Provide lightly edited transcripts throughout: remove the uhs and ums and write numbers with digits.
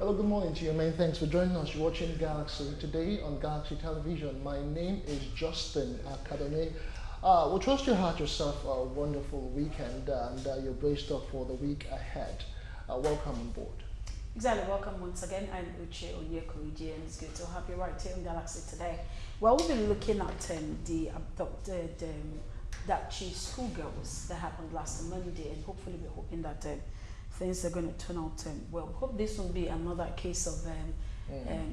Hello, good morning to you, man. Thanks for joining us. You're watching Galaxy today on Galaxy Television. My name is Justin Academy. We trust you had yourself a wonderful weekend and you're braced up for the week ahead. Welcome on board. Exactly, welcome once again. I'm Uche Onyekuriji and it's good to have you right here on Galaxy today. Well, we'll be looking at the abducted Dapchi schoolgirls that happened last Monday, and hopefully we're hoping that things are going to turn out well. Hope this will be another case of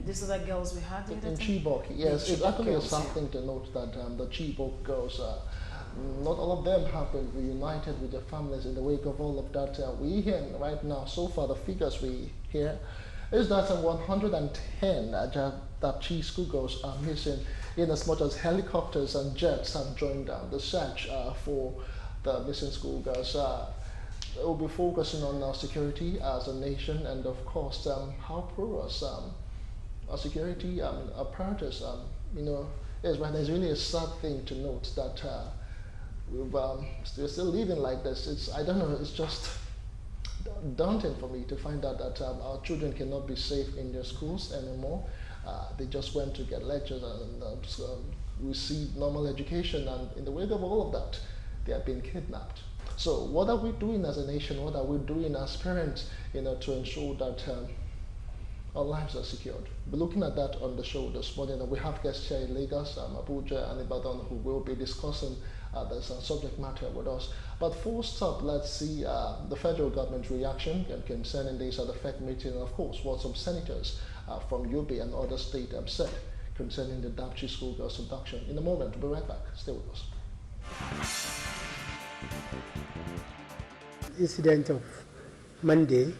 these other girls we had in Chibok. Yes, it actually is something to note that the Chibok girls, not all of them have been reunited with their families in the wake of all of that. We hear right now, so far the figures we hear is that 110 Dapchi schoolgirls are missing, in as much as helicopters and jets have joined the search for the missing schoolgirls. We'll be focusing on our security as a nation, and of course how porous our security apparatus is. Right, there's really a sad thing to note that we're still living like this. I don't know, it's just daunting for me to find out that our children cannot be safe in their schools anymore. They just went to get lectures and receive normal education, and in the wake of all of that, they have been kidnapped. So what are we doing as a nation? What are we doing as parents, to ensure that our lives are secured? We're looking at that on the show this morning. We have guests here in Lagos, Abuja, and Ibadan who will be discussing this subject matter with us. But first up, let's see the federal government's reaction concerning this at the FEC meeting, and of course what some senators from Yobe and other states have said concerning the Dapchi schoolgirls abduction. In a moment, we'll be right back. Stay with us. Incident of Monday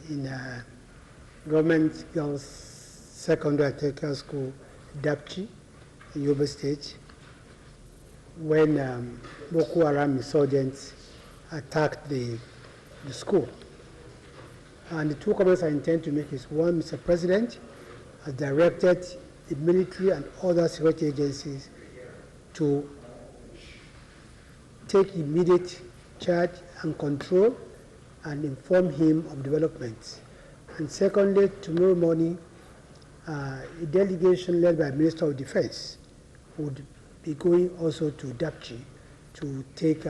in government girls secondary and technical school Dapchi in Yobe State, when Boko Haram insurgents attacked the school. And the two comments I intend to make is one: Mr. President has directed the military and other security agencies to take immediate charge and control and inform him of developments. And secondly, tomorrow morning, a delegation led by Minister of Defense would be going also to Dapchi to take,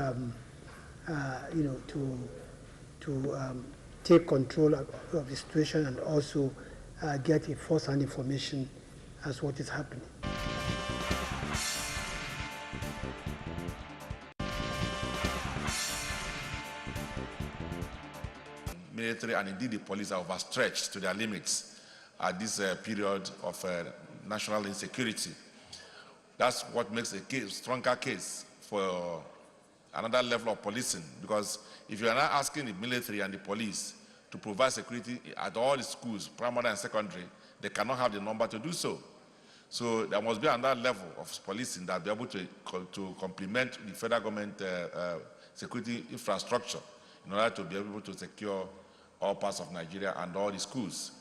take control of the situation and also get a first-hand information as what is happening. Military and indeed the police are overstretched to their limits at this period of national insecurity. That's what makes a stronger case for another level of policing, because if you are not asking the military and the police to provide security at all the schools, primary and secondary, they cannot have the number to do so. So there must be another level of policing that will be able to complement the federal government security infrastructure in order to be able to secure all parts of Nigeria and all the schools.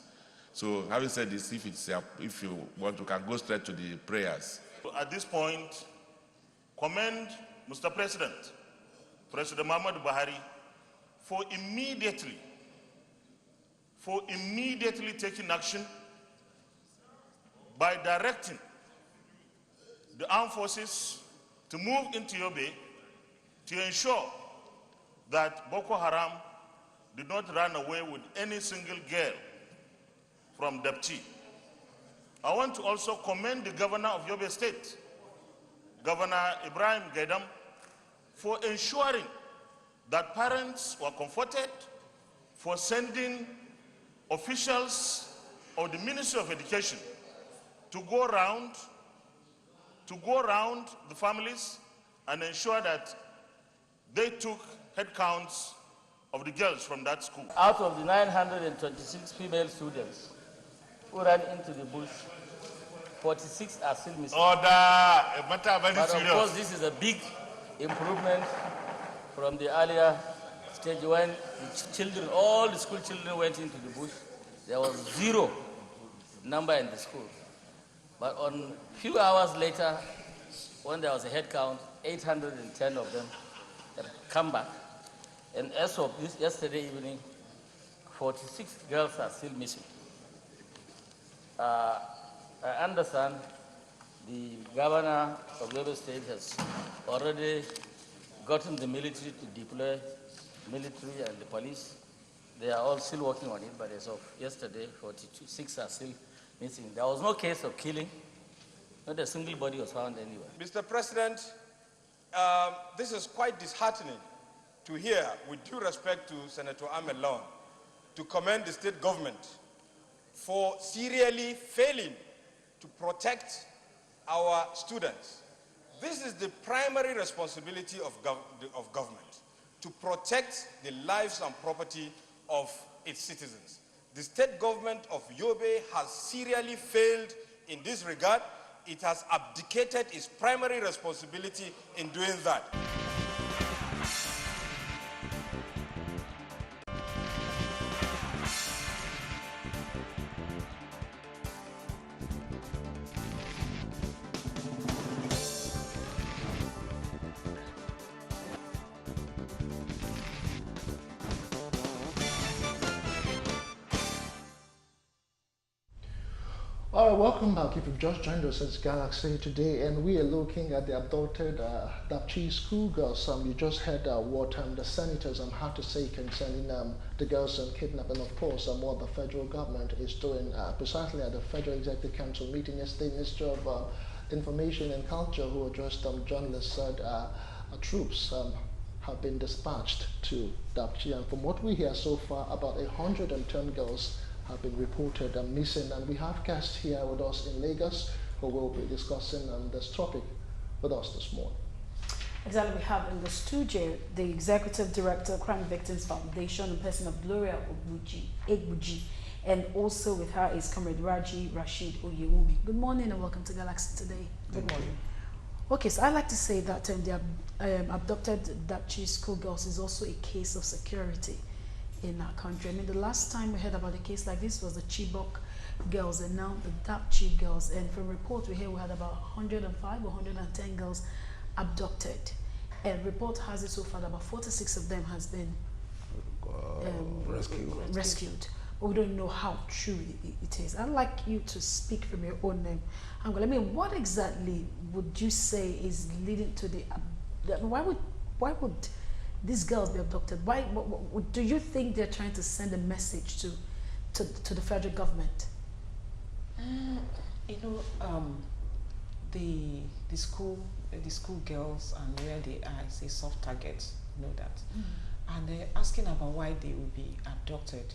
So having said this, if you want to, can go straight to the prayers. At this point, commend Mr. President, President Muhammadu Buhari, for immediately taking action by directing the armed forces to move into Yobe to ensure that Boko Haram did not run away with any single girl from Dapchi. I want to also commend the governor of Yobe State, Governor Ibrahim Gaidam, for ensuring that parents were comforted, for sending officials of the Ministry of Education to go around the families and ensure that they took head counts of the girls from that school. Out of the 926 female students who ran into the bush, 46 are still missing. Order! But of course, this is a big improvement from the earlier stage when the children, all the school children went into the bush. There was 0 number in the school. But on a few hours later, when there was a head count, 810 of them had come back. And as of yesterday evening, 46 girls are still missing. I understand the governor of Yobe State has already gotten the military to deploy military and the police. They are all still working on it, but as of yesterday, 46 are still missing. There was no case of killing. Not a single body was found anywhere. Mr. President, this is quite disheartening to hear, with due respect to Senator Ahmed Lawan, to commend the state government for serially failing to protect our students. This is the primary responsibility of government, to protect the lives and property of its citizens. The state government of Yobe has serially failed in this regard. It has abdicated its primary responsibility in doing that. All right, welcome back. If you've just joined us, it's Galaxy today, and we are looking at the abducted Dapchi schoolgirls. You just heard what the senators had to say concerning the girls kidnapping. Of course, what the federal government is doing precisely at the Federal Executive Council meeting yesterday. Minister of Information and Culture, who addressed journalists, said troops have been dispatched to Dapchi, and from what we hear so far, about 110 girls have been reported missing, and we have guests here with us in Lagos who will be discussing this topic with us this morning. Exactly, we have in the studio the Executive Director of Crime Victims Foundation in person of Gloria Egbuji, and also with her is Comrade Raji Rashid Oyewumi. Good morning and welcome to Galaxy today. Good morning. Okay, so I'd like to say that the abducted Dapchi schoolgirls is also a case of security in our country. I mean, the last time we heard about a case like this was the Chibok girls, and now the Dapchi girls. And from report we hear we had about 105 or 110 girls abducted. And report has it so far that about 46 of them has been rescued. But we don't know how true it is. I'd like you to speak from your own name. I mean, what exactly would you say is leading to the why would these girls be abducted? Why do you think they're trying to send a message to the federal government? The school girls and where they are is a soft target. You know that, and they're asking about why they will be abducted.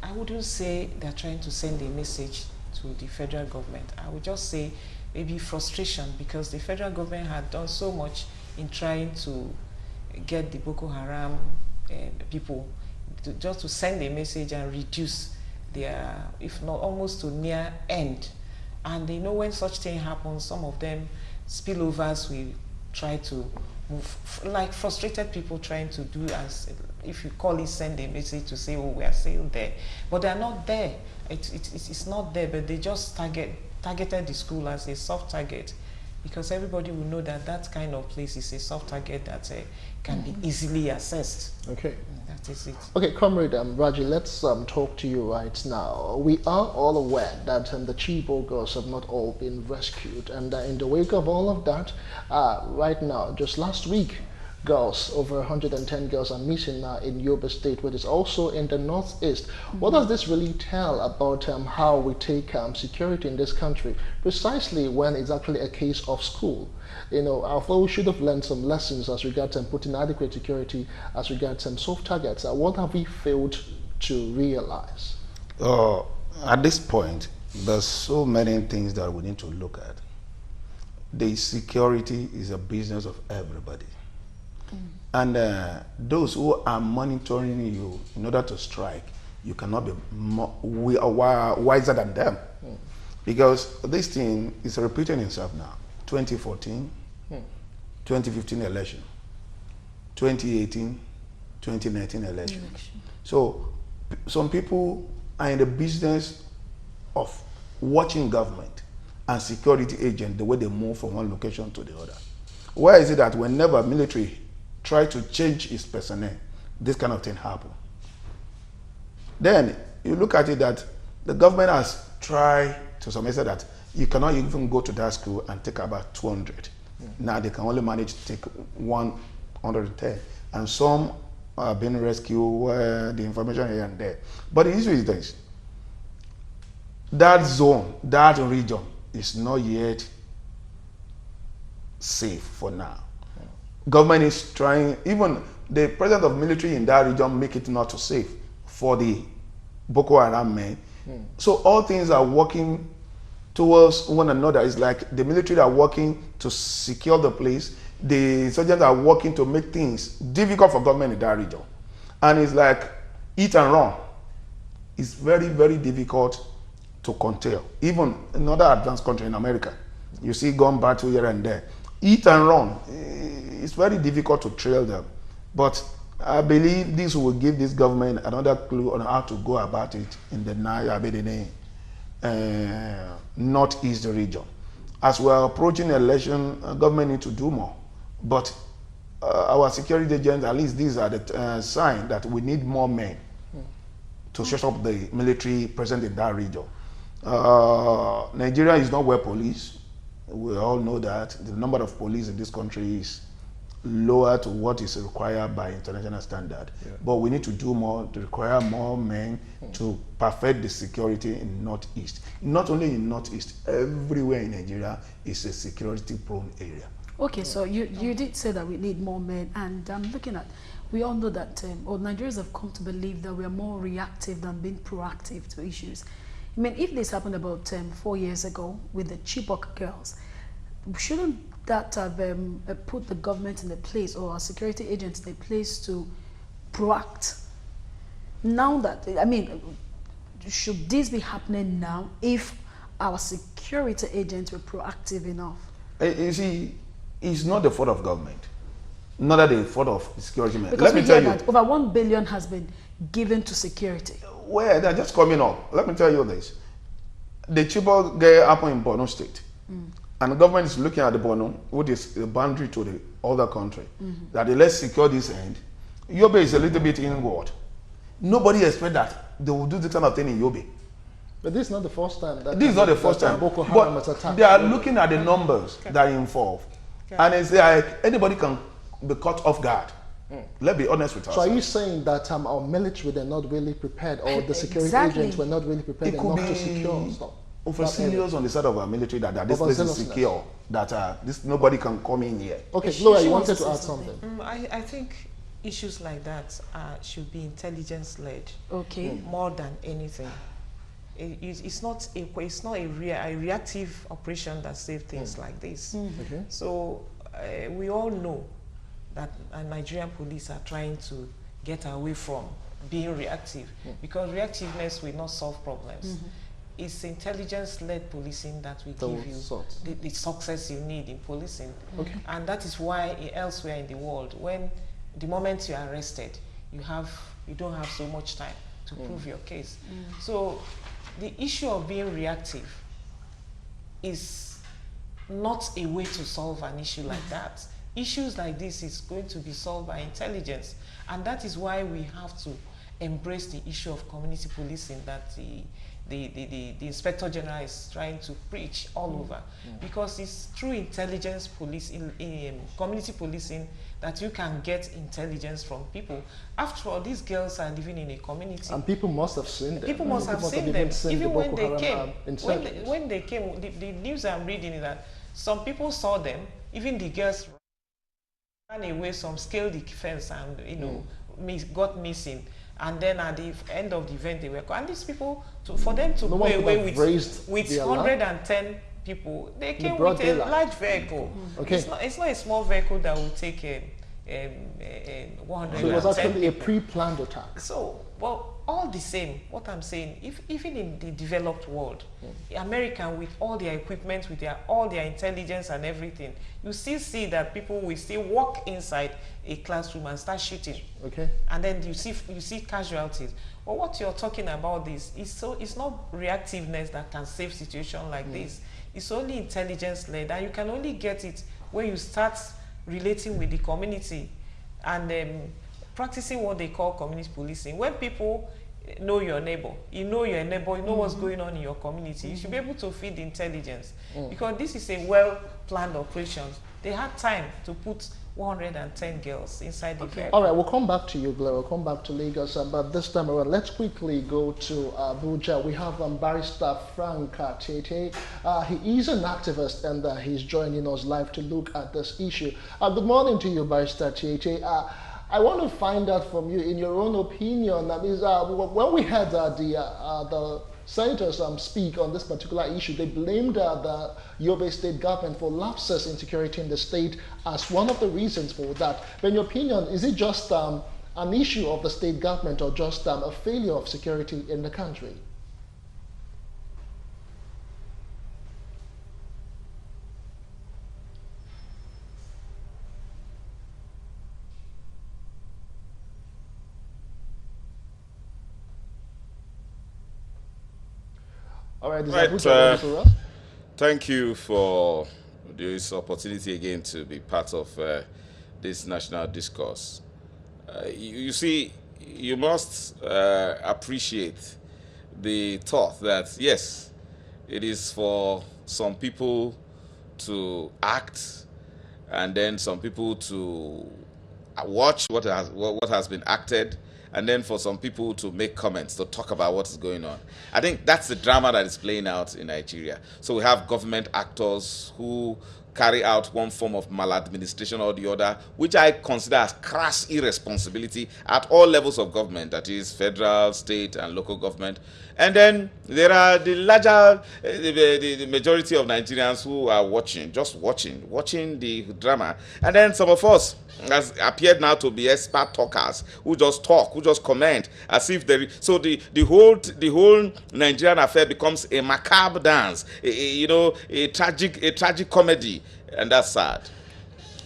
I wouldn't say they're trying to send a message to the federal government. I would just say maybe frustration, because the federal government had done so much in trying to get the Boko Haram people just to send a message and reduce their, if not almost to near end. And they know when such thing happens, some of them spillovers will try to move, like frustrated people trying to do as, if you call it, send a message to say, oh, we are still there. But they are not there. It's not there, but they just targeted the school as a soft target, because everybody will know that that kind of place is a soft target that can be easily assessed. Okay. That is it. Okay, Comrade Raji, let's talk to you right now. We are all aware that the Chibok girls have not all been rescued, and in the wake of all of that, right now, just last week, girls, over 110 girls are missing now in Yobe State, which is also in the northeast. What does this really tell about how we take security in this country, precisely when it's actually a case of school? You know, although we should have learned some lessons as regards putting adequate security, as regards soft targets, what have we failed to realize? At this point, there's so many things that we need to look at. The security is a business of everybody. And those who are monitoring you in order to strike, you cannot be wiser than them. Because this thing is repeating itself now. 2014, 2015 election, 2018, 2019 election. So some people are in the business of watching government and security agents, the way they move from one location to the other. Why is it that whenever military try to change its personnel, this kind of thing happen? Then you look at it that the government has tried to some extent that you cannot even go to that school and take about 200. Now they can only manage to take 110. And some are being rescued, the information here and there. But the issue is this. That zone, that region is not yet safe for now. Government is trying, even the president of military in that region make it not safe for the Boko Haram men. So all things are working towards one another. It's like the military are working to secure the place. The insurgents are working to make things difficult for government in that region. And it's like eat and run. It's very, very difficult to contain. Even another advanced country in America, you see gun battle here and there. Eat and run. It's very difficult to trail them. But I believe this will give this government another clue on how to go about it in the northeast region. As we're approaching election, government need to do more. But our security agents, at least these are the signs that we need more men to shut up the military present in that region. Nigeria is not well policed. We all know that. The number of police in this country is lower to what is required by international standard. Yeah. But we need to do more, to require more men to perfect the security in Northeast. Not only in Northeast, everywhere in Nigeria is a security-prone area. Okay, so you did say that we need more men, and I'm looking at, we all know that, or Nigerians have come to believe that we are more reactive than being proactive to issues. I mean, if this happened about 4 years ago with the Chibok girls, shouldn't that have put the government in a place, or our security agents in a place to proact? Now that, I mean, should this be happening now if our security agents were proactive enough? You see, it's not the fault of government, not the fault of security men. Because we hear that over 1 billion has been given to security. Well, they're just coming up. Let me tell you this. The Chibok girl happened in Borno State. And the government is looking at the Borno, which is the boundary to the other country, that let's secure this end. Yobe is a little bit inward. Nobody expects that they will do this kind of thing in Yobe. But this is not the first time. This is not the first time. Boko Haram was attacked. They are looking at the numbers that are involved. And it's like anybody can be caught off guard. Let's be honest with ourselves. So are you saying that our military were not really prepared, or the security agents were not really prepared enough to secure stuff? Overzealous on the side of our military that this place is secure, that this nobody can come in here. Okay, Laura, you wanted to add something. I think issues like that should be intelligence-led. Okay. More than anything. It's not a reactive operation that saves things like this. Okay. So we all know that Nigerian police are trying to get away from being reactive, because reactiveness will not solve problems. It's intelligence-led policing that will give you the success you need in policing. Okay. And that is why elsewhere in the world, when the moment you are arrested, you don't have so much time to prove your case. So the issue of being reactive is not a way to solve an issue like that. Issues like this is going to be solved by intelligence. And that is why we have to embrace the issue of community policing that the Inspector General is trying to preach all over, because it's through intelligence policing, community policing, that you can get intelligence from people. After all, these girls are living in a community. And people must have seen them. People must have seen them. Even when they came, when they came, the news I'm reading is that some people saw them, even the girls ran away, some scaled the fence and got missing. And then at the end of the event, they were caught. And these people, for them to go away with 110 people, they came with a large vehicle. Okay. It's not a small vehicle that will take 110 So it was actually a people. pre-planned attack. So, well, all the same, what I'm saying, even in the developed world, America, with all their equipment, with all their intelligence and everything, you still see that people will still walk inside a classroom and start shooting. Okay. And then you see casualties. But what you're talking about it's not reactiveness that can save situation like this. It's only intelligence-led, and you can only get it when you start relating with the community and practicing what they call community policing. When people know your neighbor. You know your neighbor, you know what's going on in your community. You should be able to feed intelligence because this is a well-planned operation. They had time to put 110 girls inside the vehicle. All right, we'll come back to you, Blair. We'll come back to Lagos, but this time around, let's quickly go to Abuja. We have Barrister Frank Tete. He is an activist, and he's joining us live to look at this issue. Good morning to you, Barrister Tete. I want to find out from you, in your own opinion, when we had the senators speak on this particular issue, they blamed the Yobe state government for lapses in security in the state as one of the reasons for that. But in your opinion, is it just an issue of the state government or just a failure of security in the country? All right, thank you for this opportunity again to be part of this national discourse. You see, you must appreciate the thought that, yes, it is for some people to act and then some people to watch what has been acted, and then for some people to make comments, to talk about what is going on. I think that's the drama that is playing out in Nigeria. So we have government actors who carry out one form of maladministration or the other, which I consider as crass irresponsibility at all levels of government, that is federal, state, and local government. And then there are the larger, the majority of Nigerians who are watching the drama. And then some of us has appeared now to be expert talkers who just talk, who just comment as if there is, so the whole Nigerian affair becomes a macabre dance, a tragic comedy, and that's sad.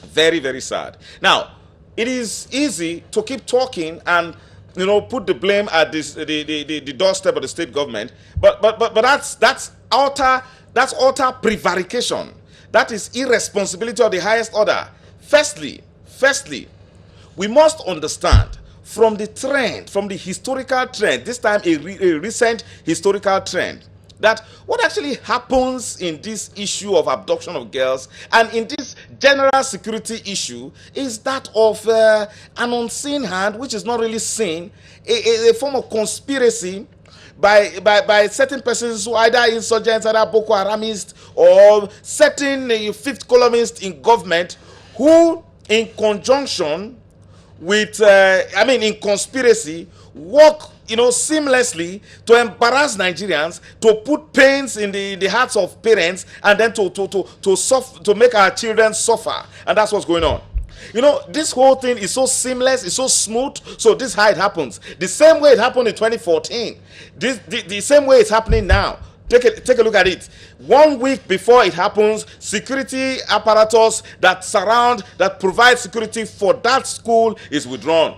Very, very sad. Now, it is easy to keep talking and put the blame at the doorstep of the state government, but that's utter prevarication. That is irresponsibility of the highest order. Firstly, we must understand from the historical trend, this time a recent historical trend, that what actually happens in this issue of abduction of girls and in this general security issue is that of an unseen hand, which is not really seen, a form of conspiracy by certain persons who either insurgents, either Boko Haramists, or certain fifth columnists in government who, in conjunction with, in conspiracy, work seamlessly to embarrass Nigerians, to put pains in the hearts of parents, and then to make our children suffer. And that's what's going on. This whole thing is so seamless, it's so smooth. So this is how it happens. The same way it happened in 2014. The same way it's happening now. Take a look at it. 1 week before it happens, security apparatus that provide security for that school is withdrawn.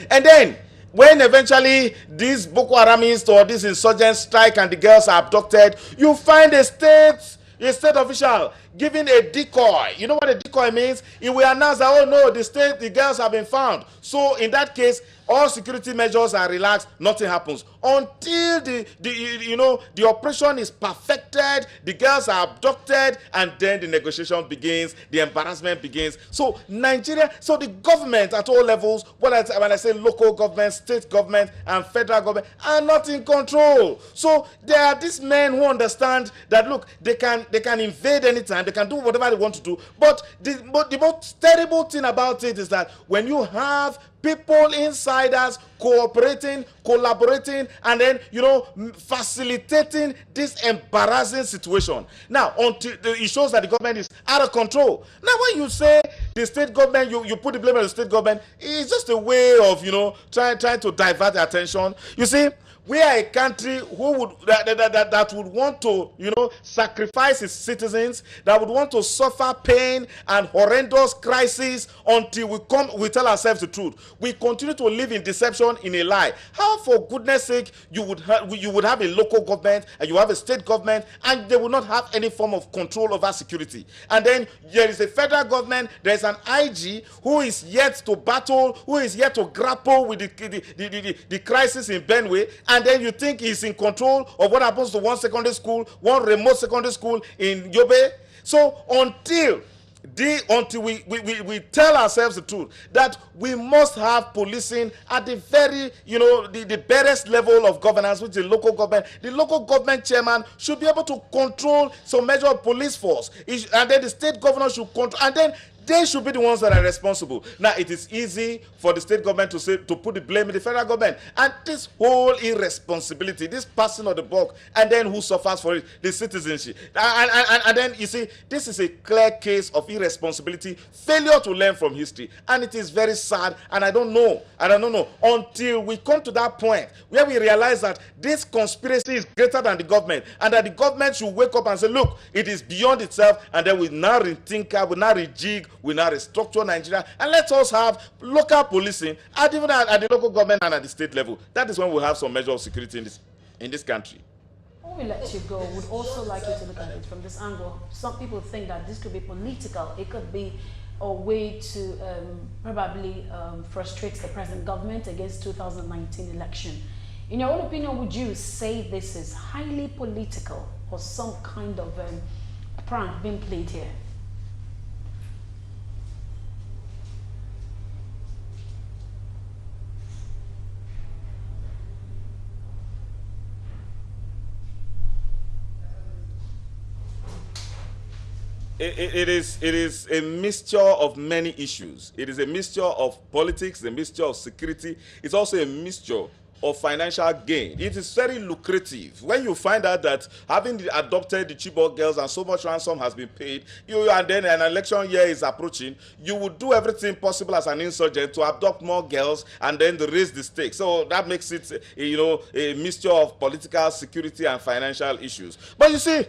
And then, when eventually these Boko Haramists or these insurgents strike and the girls are abducted, you find a state official giving a decoy. You know what a decoy means? It will announce that, oh no, the girls have been found. So in that case, all security measures are relaxed, nothing happens. Until the operation is perfected, the girls are abducted, and then the negotiation begins, the embarrassment begins. So the government at all levels, when I say local government, state government, and federal government, are not in control. So there are these men who understand that, look, they can invade anytime, they can do whatever they want to do. But the most terrible thing about it is that when you have people, insiders, cooperating, collaborating, and then, facilitating this embarrassing situation. Now, until it shows that the government is out of control. Now, when you say the state government, you put the blame on the state government, it's just a way of, trying to divert the attention. You see, we are a country that would want to, sacrifice its citizens, that would want to suffer pain and horrendous crises until we tell ourselves the truth. we continue to live in deception, in a lie. How, for goodness sake, you would have a local government and you have a state government and they will not have any form of control over security? And then there is a federal government, there is an IG who is yet to battle, who is yet to grapple with the crisis in Benue, and then you think he's in control of what happens to one secondary school, one remote secondary school in Yobe? So until we tell ourselves the truth that we must have policing at the very, the barest level of governance, which is the local government chairman should be able to control some measure of police force, and then the state governor should control, and then they should be the ones that are responsible. Now, it is easy for the state government to put the blame in the federal government. And this whole irresponsibility, this passing of the buck, and then who suffers for it? The citizenship. And then, you see, this is a clear case of irresponsibility, failure to learn from history. And it is very sad, and I don't know until we come to that point where we realize that this conspiracy is greater than the government, and that the government should wake up and say, look, it is beyond itself, and then we now rethink, we now rejig, we now restructure Nigeria, and let us have local policing even at the local government and at the state level. That is when we'll have some measure of security in this country. Before we let you go, would also like you to look at it from this angle. Some people think that this could be political. It could be a way to probably frustrate the present government against 2019 election. In your own opinion, would you say this is highly political or some kind of prank being played here? It is a mixture of many issues. It is a mixture of politics, a mixture of security. It's also a mixture of financial gain. It is very lucrative. When you find out that having adopted the Chibok girls and so much ransom has been paid, and then an election year is approaching, you would do everything possible as an insurgent to adopt more girls and then to raise the stakes. So that makes it, a mixture of political, security, and financial issues. But you see,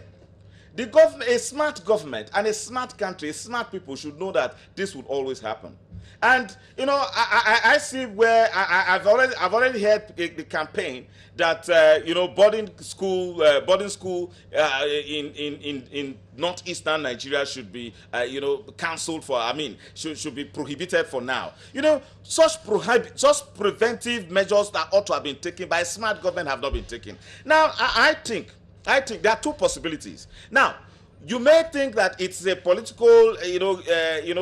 a smart government and a smart country, smart people should know that this would always happen. And I see where I've already heard the campaign that boarding school in northeastern Nigeria should be cancelled for. Should be prohibited for now. Such preventive measures that ought to have been taken by a smart government have not been taken. Now I think there are two possibilities. Now, you may think that it's a political,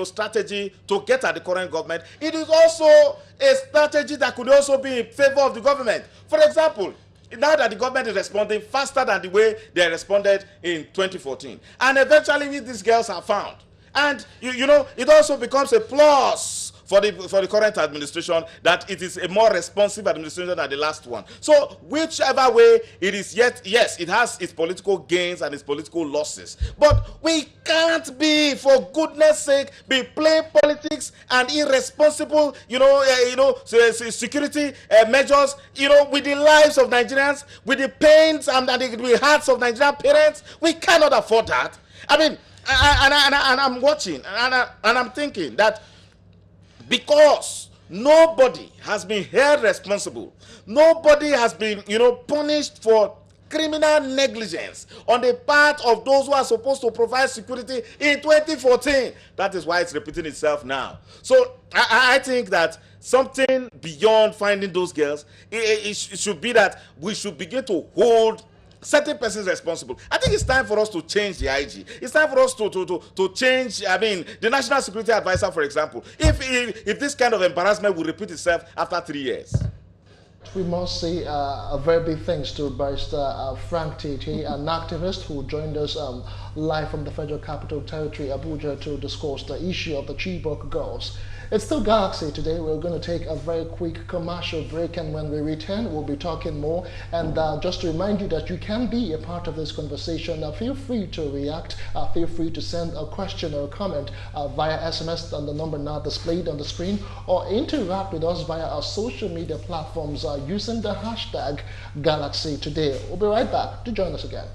strategy to get at the current government. It is also a strategy that could also be in favor of the government. For example, now that the government is responding faster than the way they responded in 2014, and eventually these girls are found, and it also becomes a plus for the current administration that it is a more responsive administration than the last one. So whichever way it is, yes, it has its political gains and its political losses. But we can't be, for goodness sake, be playing politics and irresponsible, security measures, with the lives of Nigerians, with the pains and the hearts of Nigerian parents. We cannot afford that. And I'm watching and I'm thinking that because nobody has been held responsible, nobody has been, punished for criminal negligence on the part of those who are supposed to provide security in 2014. That is why it's repeating itself now. So I think that something beyond finding those girls, it should be that we should begin to hold certain persons responsible. I think it's time for us to change the IG. It's time for us to change, the National Security Advisor, for example. If this kind of embarrassment will repeat itself after 3 years. We must say a very big thanks to Barrister Frank Tete, an activist who joined us live from the Federal Capital Territory, Abuja, to discuss the issue of the Chibok girls. It's still Galaxy today. We're going to take a very quick commercial break, and when we return, we'll be talking more. And just to remind you that you can be a part of this conversation, feel free to react. Feel free to send a question or a comment via SMS on the number now displayed on the screen, or interact with us via our social media platforms using the hashtag Galaxy Today. We'll be right back to join us again.